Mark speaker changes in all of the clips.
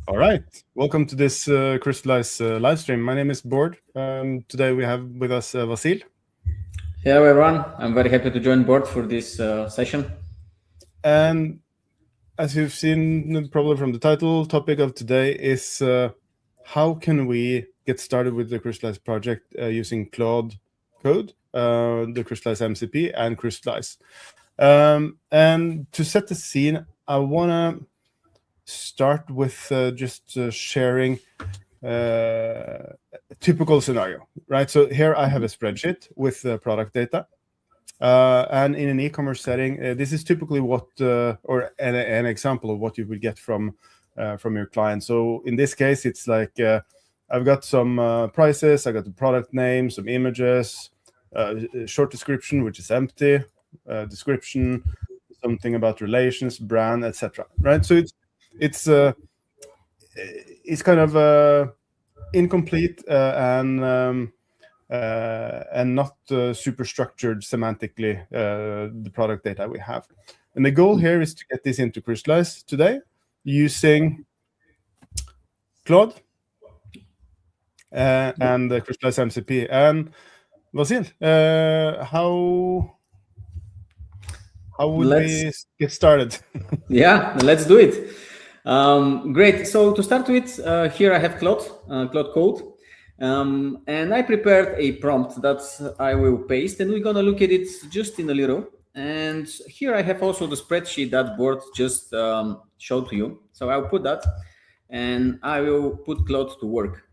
Speaker 1: All right, welcome to this Crystallize live stream. My name is Bård. Today we have with us Vasil.
Speaker 2: Hello everyone, I'm very happy to join board for this session.
Speaker 1: And as you've seen probably from the title, topic of today is how can we get started with the Crystallize project using Claude code, the Crystallize MCP and Crystallize. And to set the scene, I want to start with just sharing a typical scenario, right? So here I have a spreadsheet with product data. And in an e-commerce setting, this is typically what, or an example of what you would get from your client. So in this case, it's like I've got some prices, I got the product name, some images, short description, which is empty, description, something about relations, brand, etc. Right? So it's kind of incomplete and not super structured semantically, the product data we have. And the goal here is to get this into Crystallize today using Claude and the Crystallize MCP. And Vasil, how would we get started?
Speaker 2: Yeah, let's do it. Great. So to start with, here I have Claude code. And I prepared a prompt that I will paste, and we're going to look at it just in a little. And here I have also the spreadsheet that Bård just showed to you. So I'll put that, and I will put Claude to work.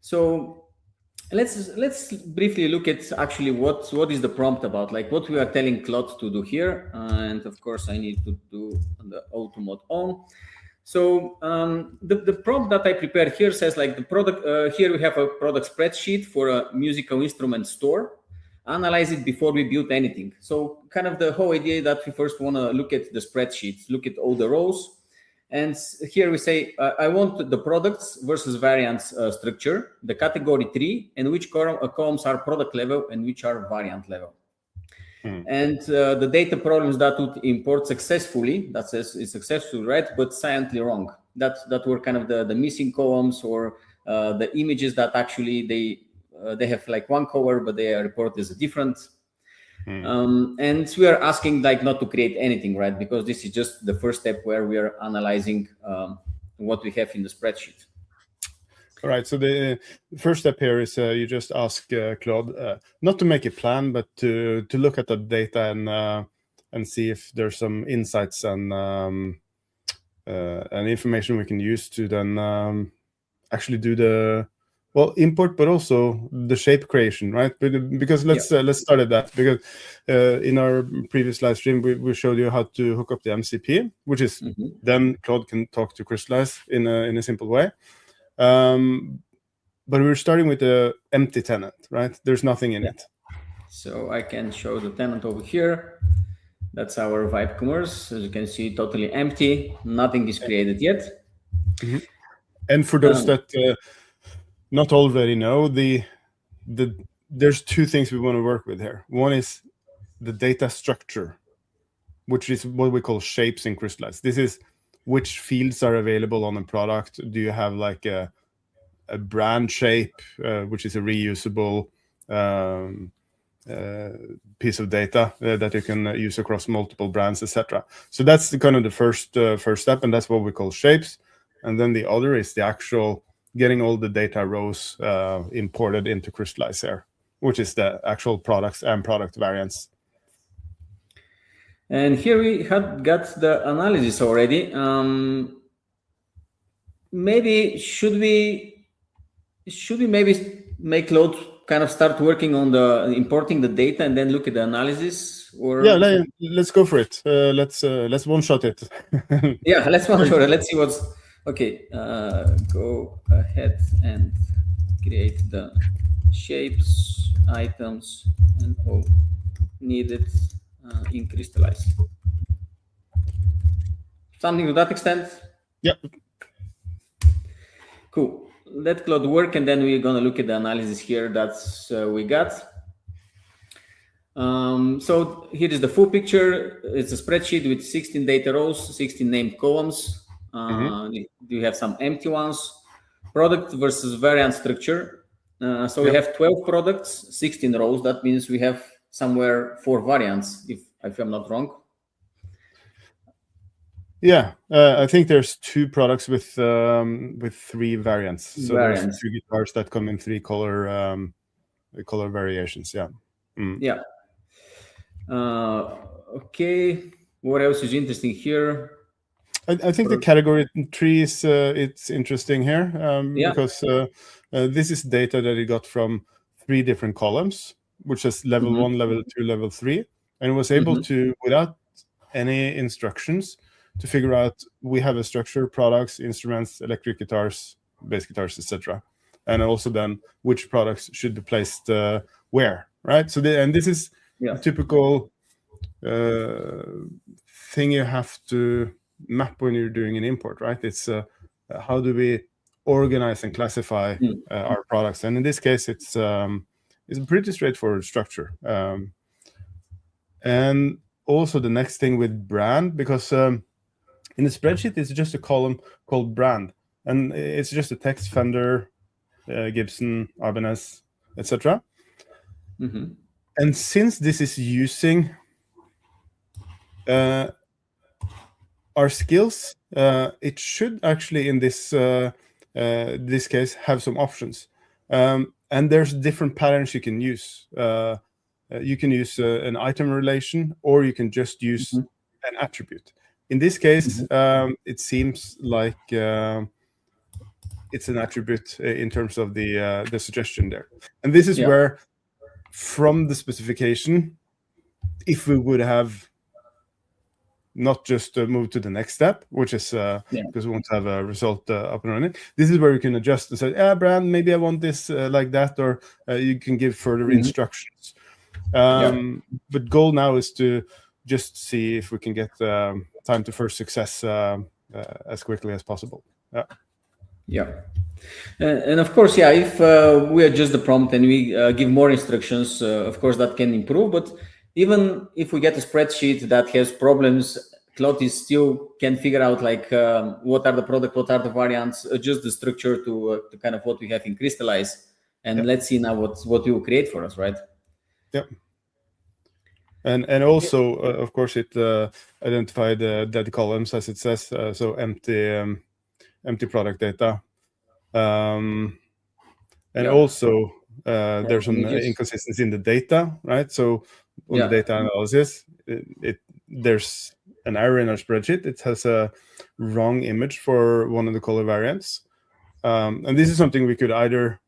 Speaker 2: So let's briefly look at actually what is the prompt about, like what we are telling Claude to do here. And of course, I need to do the auto mode on. So the prompt that I prepared here says like the product, here we have a product spreadsheet for a musical instrument store. Analyze it before we build anything. So kind of the whole idea that we first want to look at the spreadsheet, look at all the rows. And here we say, I want the products versus variants structure, the category tree, and which columns are product level and which are variant level. And the data problems that would import successfully, that says it's successful, right? But silently wrong. That were kind of the missing columns or the images that actually they have like one color, but they are reported as a different. And we are asking like not to create anything, right? Because this is just the first step where we are analyzing what we have in the spreadsheet.
Speaker 1: All right. So the first step here is you just ask Claude not to make a plan, but to look at the data and see if there's some insights and information we can use to then actually do the import, but also the shape creation, right? Because let's start at that. Because in our previous live stream, we showed you how to hook up the MCP, which is then Claude can talk to Crystallize in a simple way. But we're starting with the empty tenant, right? There's nothing in it.
Speaker 2: So I can show the tenant over here. That's our Vibe Commerce. As you can see, totally empty. Nothing is created yet.
Speaker 1: And for those that not already know, there's two things we want to work with here. One is the data structure, which is what we call shapes in Crystallize. This is which fields are available on a product. Do you have like a brand shape, which is a reusable piece of data that you can use across multiple brands, etc. So that's kind of the first step, and that's what we call shapes. And then the other is the actual getting all the data rows imported into Crystallize here, which is the actual products and product variants.
Speaker 2: And here we have got the analysis already. Maybe should we maybe make Claude kind of start working on the importing the data and then look at the analysis? Or
Speaker 1: yeah, let's go for it. Let's one shot it.
Speaker 2: Yeah, let's one shot it. Let's see what's okay. Go ahead and create the shapes, items, and all needed in Crystallize. Something to that extent?
Speaker 1: Yeah.
Speaker 2: Cool. Let Claude work, and then we're gonna look at the analysis here that's we got. So here is the full picture. It's a spreadsheet with 16 data rows, 16 named columns. You have some empty ones. Product versus variant structure. So we have 12 products, 16 rows. That means we have somewhere 4 variants, if I'm not wrong.
Speaker 1: Yeah, I think there's 2 products with 3 variants. So there's 2 guitars that come in 3 color variations. Yeah.
Speaker 2: Yeah. Okay. What else is interesting here?
Speaker 1: I think the category tree is it's interesting here because this is data that it got from 3 different columns, which is level 1, level 2, level 3, and it was able to, without any instructions, to figure out we have a structure, products, instruments, electric guitars, bass guitars, etc., and also then which products should be placed where, right? So and this is a typical thing you have to map when you're doing an import, right? It's how do we organize and classify our products, and in this case it's a pretty straightforward structure. And also the next thing with brand, because in the spreadsheet it's just a column called brand, and it's just a text: Fender, Gibson, Ibanez, etc. And since this is using our skills, it should actually in this case have some options, and there's different patterns you can use. You can use an item relation, or you can just use an attribute. In this case, it seems like it's an attribute in terms of the suggestion there, and this is where, from the specification, if we would have not just move to the next step, which is because we want to have a result up and running. This is where you can adjust and say, brand, maybe I want this like that, or you can give further instructions. But goal now is to just see if we can get time to first success as quickly as possible.
Speaker 2: And of course, if we adjust the prompt and we give more instructions, of course that can improve. But even if we get a spreadsheet that has problems, Claude is still can figure out like what are the product, what are the variants, adjust the structure to kind of what we have in Crystallize, and let's see now what you will create for us, right?
Speaker 1: And also, of course, it identified dead columns, as it says, so empty product data, and also there's some inconsistency in the data, right? So on the data analysis, there's an error in our spreadsheet. It has a wrong image for one of the color variants, and this is something we could either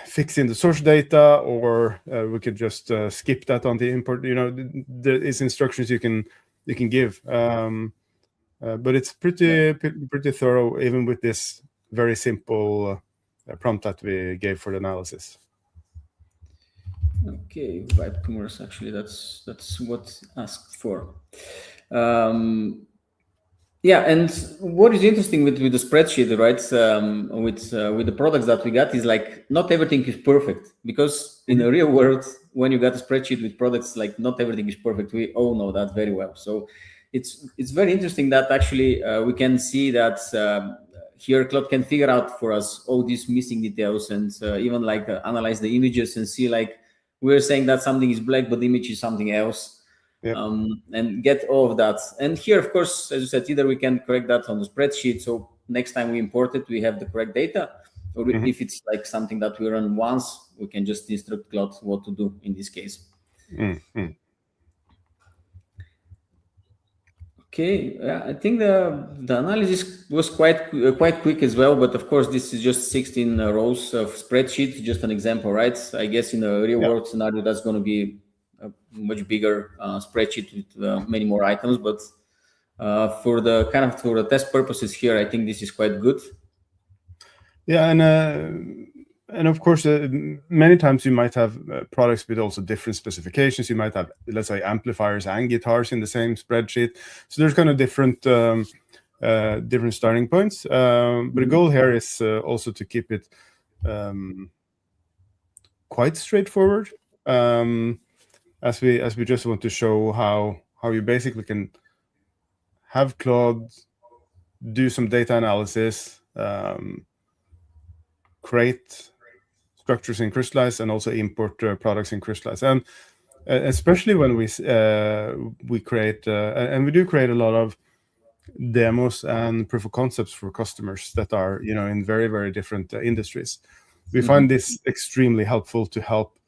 Speaker 1: fix in the source data, or we could just skip that on the import. There is instructions you can give, but it's pretty thorough, even with this very simple prompt that we gave for the analysis.
Speaker 2: Okay, vibe commerce. Actually, that's what asked for. And what is interesting with the spreadsheet, right? With the products that we got is like not everything is perfect, because in the real world, when you got a spreadsheet with products, like not everything is perfect. We all know that very well. So it's very interesting that actually we can see that here Claude can figure out for us all these missing details, and even like analyze the images and see like we're saying that something is black, but the image is something else. And get all of that. And here, of course, as you said, either we can correct that on the spreadsheet, so next time we import it, we have the correct data, or if it's like something that we run once, we can just instruct Claude what to do in this case. Okay, I think the analysis was quite quick as well, but of course this is just 16 rows of spreadsheet, just an example, right? I guess in a real world scenario that's going to be a much bigger spreadsheet with many more items, but for the test purposes here, I think this is quite good.
Speaker 1: And of course, many times you might have products with also different specifications. You might have, let's say, amplifiers and guitars in the same spreadsheet. So there's kind of different starting points. But the goal here is also to keep it quite straightforward, as we just want to show how you basically can have Claude do some data analysis, create structures in Crystallize, and also import products in Crystallize. And especially when we create, and we do create a lot of demos and proof of concepts for customers that are, in very, very different industries. We find this extremely helpful to help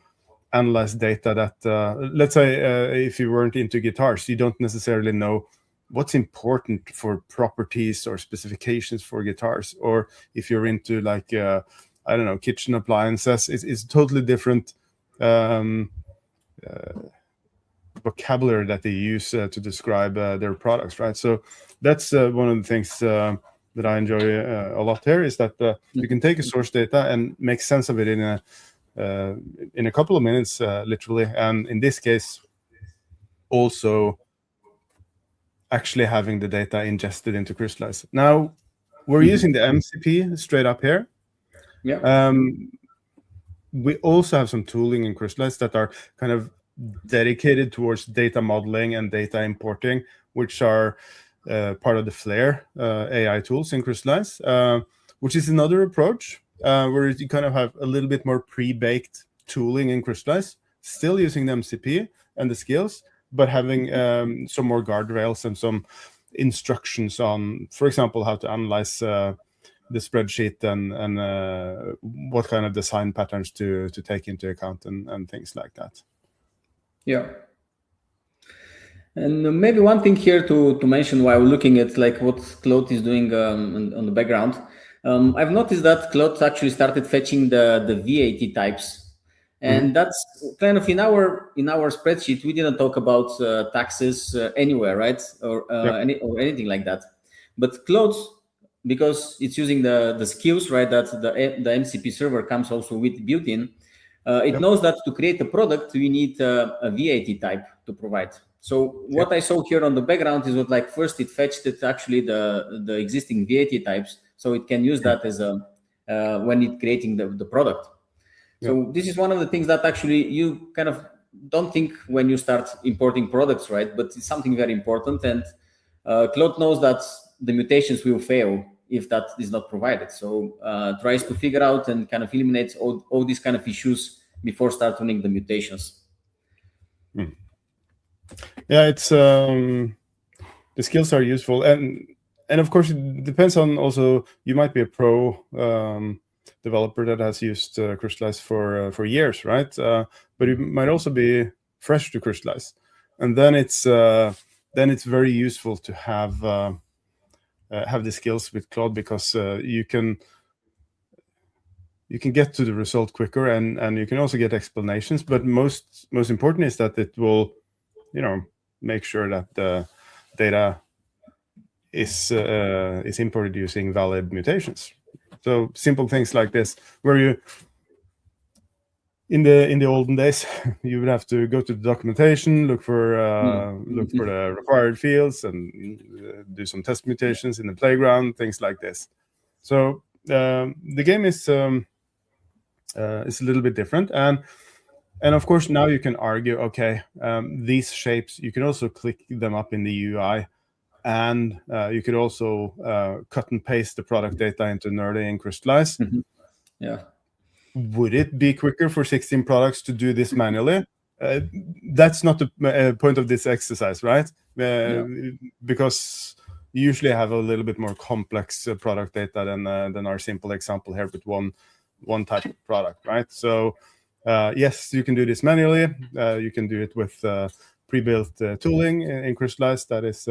Speaker 1: analyze data that, let's say, if you weren't into guitars, you don't necessarily know what's important for properties or specifications for guitars. Or if you're into like, I don't know, kitchen appliances, it's totally different vocabulary that they use to describe their products, right? So that's one of the things that I enjoy a lot here, is that you can take a source data and make sense of it in a couple of minutes, literally. And in this case, also actually having the data ingested into Crystallize. Now, we're using the MCP straight up here.
Speaker 2: Yeah.
Speaker 1: We also have some tooling in Crystallize that are kind of dedicated towards data modeling and data importing, which are part of the Flare AI tools in Crystallize, which is another approach where you kind of have a little bit more pre-baked tooling in Crystallize, still using the MCP and the skills, but having some more guardrails and some instructions on, for example, how to analyze the spreadsheet and what kind of design patterns to take into account and things like that.
Speaker 2: Yeah. And maybe one thing here to mention while looking at like what Claude is doing on the background, I've noticed that Claude actually started fetching the VAT types, and that's kind of in our spreadsheet. We didn't talk about taxes anywhere, right, or anything like that. But Claude, because it's using the skills, right, that the MCP server comes also with built-in, it knows that to create a product, we need a VAT type to provide. So what I saw here on the background is what, like, first it fetched it actually the existing VAT types, so it can use that as a when it creating the product. So this is one of the things that actually you kind of don't think when you start importing products, right? But it's something very important, and Claude knows that the mutations will fail if that is not provided. So tries to figure out and kind of eliminates all these kind of issues before start running the mutations.
Speaker 1: Yeah, it's the skills are useful, and of course it depends on, also you might be a pro developer that has used Crystallize for years, right? But you might also be fresh to Crystallize, and then it's very useful to have the skills with Claude, because you can get to the result quicker, and you can also get explanations. But most important is that it will, make sure that the data is imported using valid mutations. So simple things like this, where you in the olden days you would have to go to the documentation, look for the required fields, and do some test mutations in the playground, things like this. So the game is a little bit different, and of course now you can argue, okay, these shapes, you can also click them up in the UI, and you could also cut and paste the product data into Nerdy and Crystallize.
Speaker 2: Yeah.
Speaker 1: Would it be quicker for 16 products to do this manually? That's not the point of this exercise, right? Because you usually have a little bit more complex product data than our simple example here with one type of product, right? So yes, you can do this manually. You can do it with pre-built tooling in Crystallize that is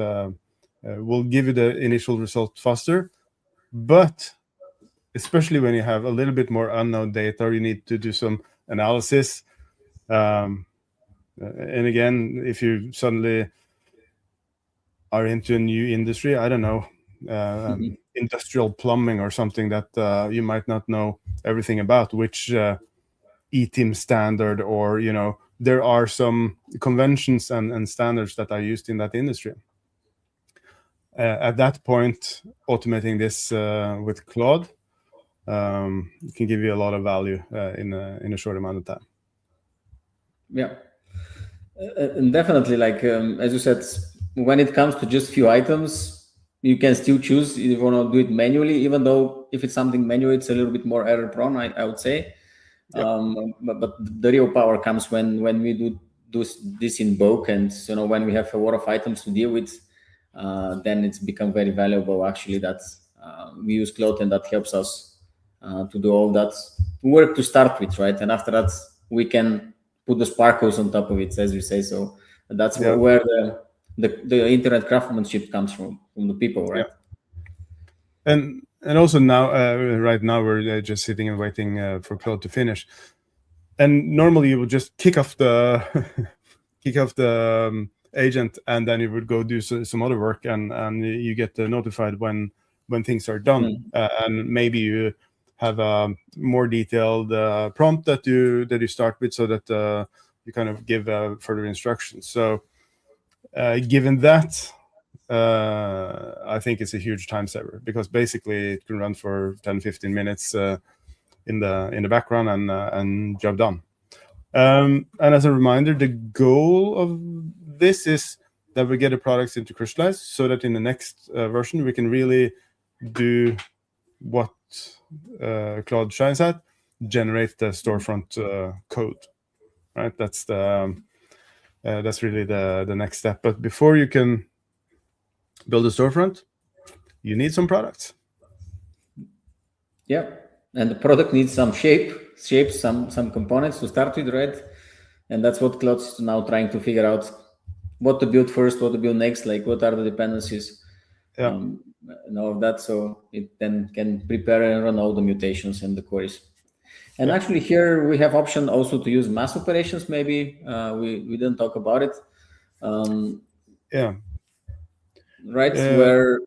Speaker 1: will give you the initial result faster. But especially when you have a little bit more unknown data, or you need to do some analysis. And again, if you suddenly are into a new industry, I don't know, industrial plumbing or something that you might not know everything about, which E-team standard, or, there are some conventions and standards that are used in that industry. At that point, automating this with Claude can give you a lot of value in a short amount of time.
Speaker 2: Yeah, and definitely, like as you said, when it comes to just few items, you can still choose if you want to do it manually, even though if it's something manual, it's a little bit more error prone, I would say. But the real power comes when we do this in bulk, and when we have a lot of items to deal with, then it's become very valuable actually that we use Claude, and that helps us to do all that work to start with, right? And after that, we can put the sparkles on top of it, as we say. So that's where the internet craftsmanship comes from the people, right?
Speaker 1: And also now, right now, we're just sitting and waiting for Claude to finish. And normally you would just kick off the agent, and then you would go do some other work, and you get notified when things are done, and maybe you have a more detailed prompt that you start with, so that you kind of give further instructions. So given that, I think it's a huge time saver, because basically it can run for 10-15 minutes in the background, and job done. And as a reminder, the goal of this is that we get the products into Crystallize, so that in the next version we can really do what Claude shines at, generate the storefront code. Right, that's really the next step. But before you can build a storefront, you need some products.
Speaker 2: Yeah, and the product needs some shapes, some components to start with, right? And that's what Claude's now trying to figure out: what to build first, what to build next, like what are the dependencies, and all of that, so it then can prepare and run all the mutations and the queries. And actually here we have option also to use mass operations. Maybe we didn't talk about it. Right, where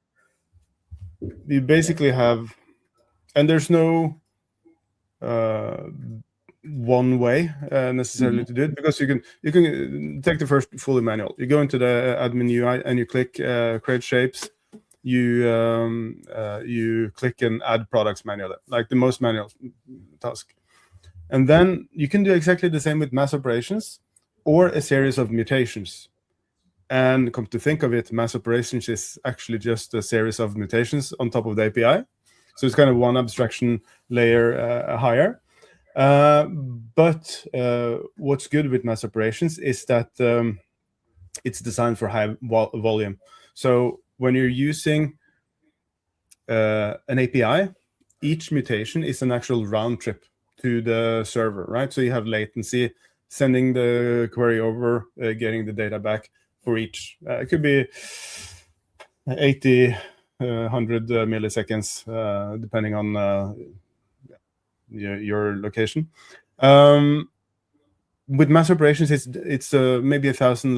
Speaker 1: you basically have, and there's no one way necessarily to do it, because you can take the first fully manual. You go into the admin UI and you click create shapes. You click and add products manually, like the most manual task. And then you can do exactly the same with mass operations or a series of mutations. And come to think of it, mass operations is actually just a series of mutations on top of the API. So it's kind of one abstraction layer higher. But what's good with mass operations is that it's designed for high volume. So when you're using an API, each mutation is an actual round trip to the server, right? So you have latency, sending the query over, getting the data back for each. It could be 80, 100 milliseconds, depending on your location. With mass operations, it's maybe 1,000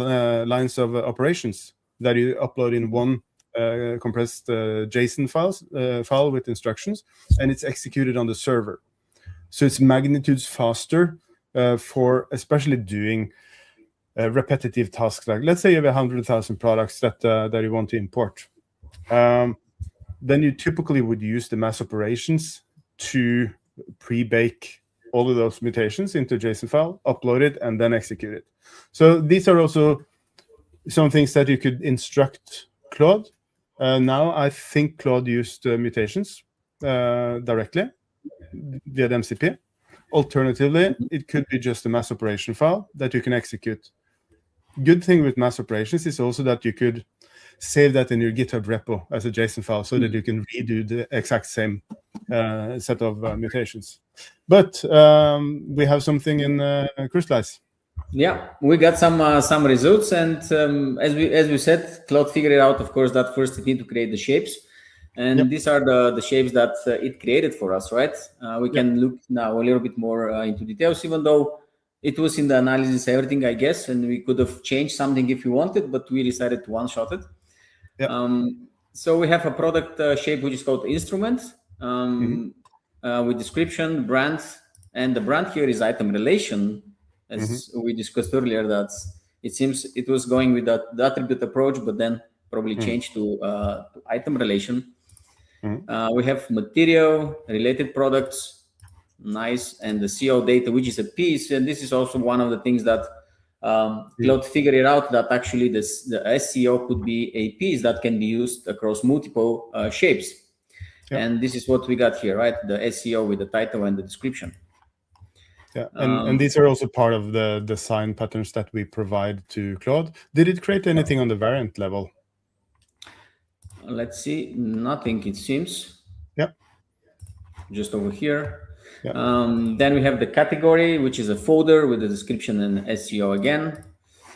Speaker 1: lines of operations that you upload in one compressed JSON file with instructions, and it's executed on the server. So it's magnitudes faster for especially doing repetitive tasks. Like, let's say you have 100,000 products that you want to import. Then you typically would use the mass operations to pre-bake all of those mutations into a JSON file, upload it, and then execute it. So these are also some things that you could instruct Claude. Now I think Claude used mutations directly via the MCP. Alternatively, it could be just a mass operation file that you can execute. Good thing with mass operations is also that you could save that in your GitHub repo as a JSON file, so that you can redo the exact same set of mutations. But we have something in Crystallize.
Speaker 2: Yeah, we got some results, and as we said, Claude figured it out. Of course, that first you need to create the shapes, and these are the shapes that it created for us, right? We can look now a little bit more into details, even though it was in the analysis everything, I guess, and we could have changed something if we wanted, but we decided to one-shot it. So we have a product shape which is called instrument, with description, brand, and the brand here is item relation. As we discussed earlier, that it seems it was going with the attribute approach, but then probably changed to item relation. We have material, related products, nice, and the CO data, which is a piece. And this is also one of the things that Claude figured out that actually the SEO could be a piece that can be used across multiple shapes.
Speaker 1: Yeah.
Speaker 2: And this is what we got here, right? The SEO with the title and the description.
Speaker 1: Yeah, and these are also part of the design patterns that we provide to Claude. Did it create anything on the variant level?
Speaker 2: Let's see, nothing it seems.
Speaker 1: Yeah.
Speaker 2: Just over here.
Speaker 1: Yeah.
Speaker 2: Then we have the category, which is a folder with the description and SEO again.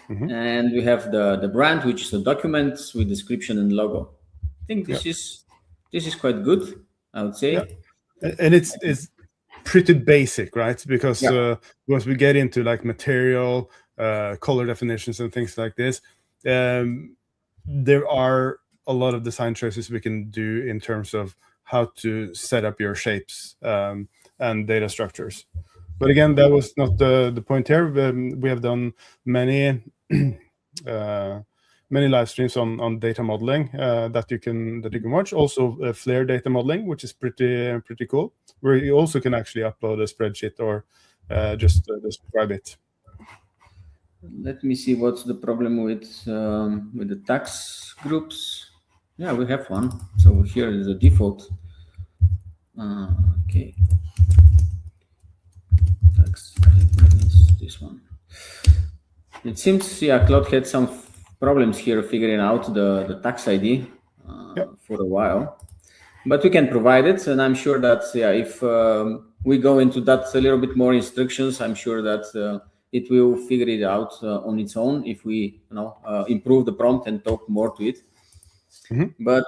Speaker 2: And we have the brand, which is a document with description and logo. I think this is quite good, I would say.
Speaker 1: Yeah. And it's pretty basic, right? Because once we get into like material, color definitions and things like this, there are a lot of design choices we can do in terms of how to set up your shapes and data structures. But again, that was not the point here. We have done many many live streams on data modeling that you can watch. Also, Flare data modeling, which is pretty cool, where you also can actually upload a spreadsheet or just describe it.
Speaker 2: Let me see what's the problem with the tax groups. Yeah, we have one. So here is the default. Okay. Tax, this one. It seems, Claude had some problems here figuring out the tax ID for a while, but we can provide it, and I'm sure that if we go into that a little bit more instructions, I'm sure that it will figure it out on its own if we improve the prompt and talk more to it. But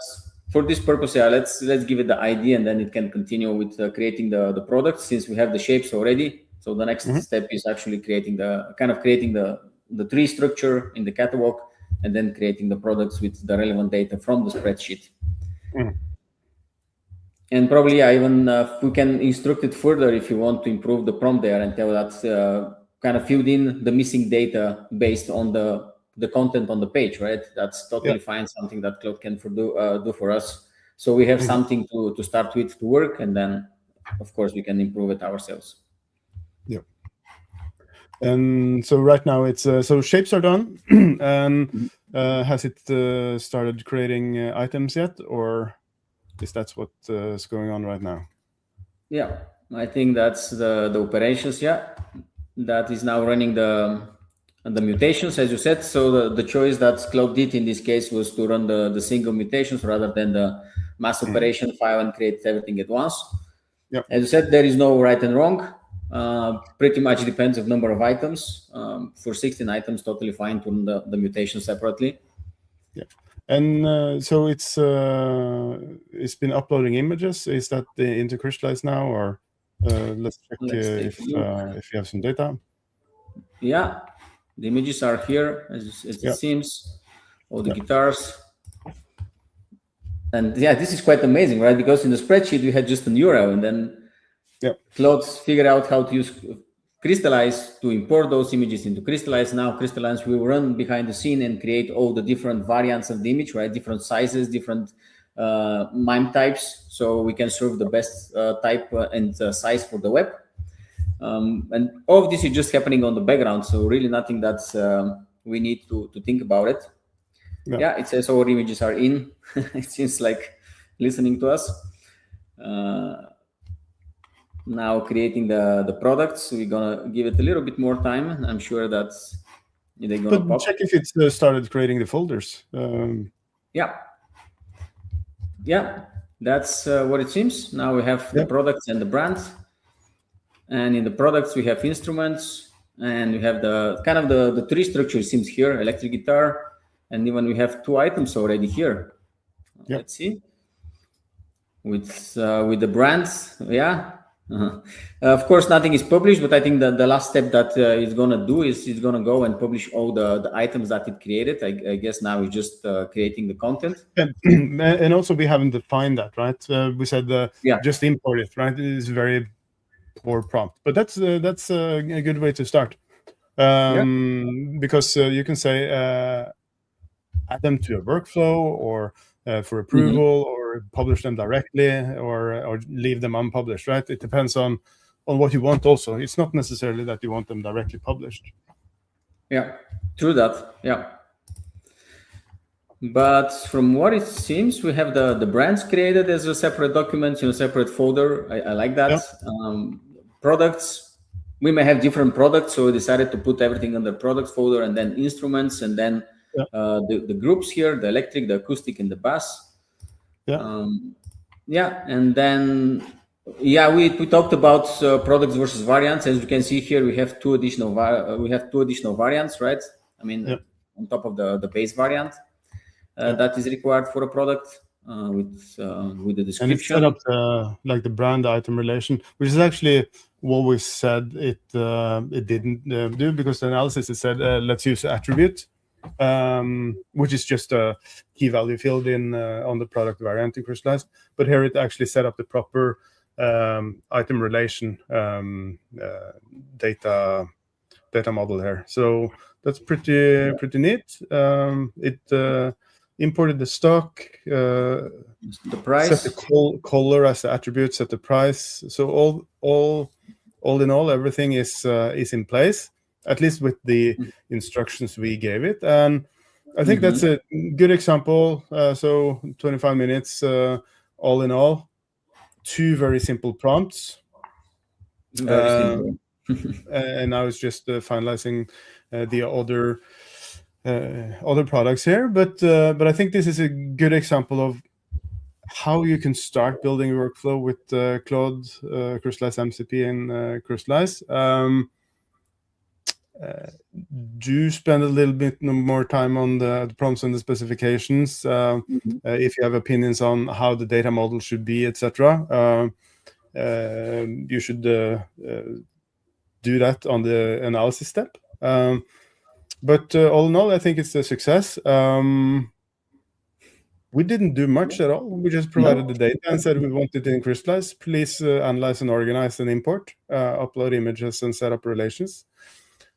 Speaker 2: for this purpose, let's give it the ID, and then it can continue with creating the product, since we have the shapes already. So the next step is actually creating the tree structure in the catalog, and then creating the products with the relevant data from the spreadsheet. And probably even we can instruct it further if you want to improve the prompt there and tell that kind of filled in the missing data based on the content on the page, right? That's totally fine, something that Claude can do for us. So we have something to start with to work, and then of course we can improve it ourselves.
Speaker 1: Yeah. And so right now it's so shapes are done. And has it started creating items yet, or is that what is going on right now?
Speaker 2: Yeah, I think that's the operations. That is now running the mutations, as you said. So the choice that Claude did in this case was to run the single mutations rather than the mass operation file and create everything at once. As you said, there is no right and wrong. Pretty much depends on number of items. For 16 items, totally fine to run the mutation separately.
Speaker 1: Yeah, and so it's been uploading images. Is that into Crystallize now, or let's check if you have some data?
Speaker 2: Yeah, the images are here as it seems. All the guitars. And this is quite amazing, right? Because in the spreadsheet we had just an URL, and then Claude figured out how to use Crystallize to import those images into Crystallize. Now Crystallize will run behind the scene and create all the different variants of the image, right? Different sizes, different MIME types, so we can serve the best type and size for the web. And all of this is just happening on the background, so really nothing that's we need to think about it. It says all images are in. It seems like listening to us. Now creating the products, we're gonna give it a little bit more time. I'm sure that they're gonna pop.
Speaker 1: Check if it's started creating the folders.
Speaker 2: That's what it seems. Now we have the products and the brands, and in the products we have instruments, and we have the tree structure seems here, electric guitar, and even we have 2 items already here. Let's see with the brands. Of course, nothing is published, but I think that the last step that it's gonna do is it's gonna go and publish all the items that it created. I guess now it's just creating the content.
Speaker 1: And also we haven't defined that, right? We said just import it, right? It is very poor prompt, but that's a good way to start, because you can say add them to a workflow, or for approval, or publish them directly, or leave them unpublished, right? It depends on what you want also. It's not necessarily that you want them directly published.
Speaker 2: Yeah, true that. Yeah. But from what it seems, we have the brands created as a separate document in a separate folder. I like that. Products, we may have different products, so we decided to put everything under products folder, and then instruments, and then the groups here, the electric, the acoustic, and the bass. And then we talked about products versus variants. As you can see here, we have two additional variants, right? I mean, on top of the base variant. That is required for a product with the description.
Speaker 1: And it's set up like the brand item relation, which is actually what we said it didn't do, because the analysis it said let's use attribute, which is just a key value field in on the product variant in Crystallize. But here it actually set up the proper item relation data model here. So that's pretty neat. It imported the stock,
Speaker 2: the price,
Speaker 1: set the color as the attribute, set the price. So all in all, everything is in place, at least with the instructions we gave it. And I think that's a good example. So 25 minutes, all in all, 2 very simple prompts.
Speaker 2: Very simple.
Speaker 1: And I was just finalizing the other products here, but I think this is a good example of how you can start building a workflow with Claude, Crystallize MCP, and Crystallize. Do spend a little bit more time on the prompts and the specifications. If you have opinions on how the data model should be, etc., you should do that on the analysis step. But all in all, I think it's a success. We didn't do much at all. We just provided the data and said we want it in Crystallize. Please analyze and organize and import, upload images and set up relations.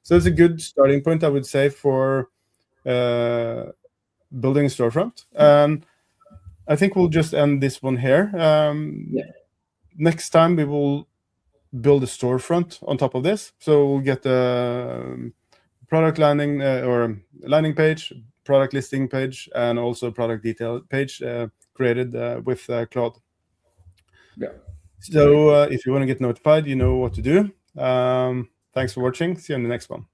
Speaker 1: So it's a good starting point, I would say, for building a storefront. And I think we'll just end this one here. Next time we will build a storefront on top of this. So we'll get the product landing or landing page, product listing page, and also product detail page created with Claude. So if you want to get notified, you know what to do. Thanks for watching. See you on the next one.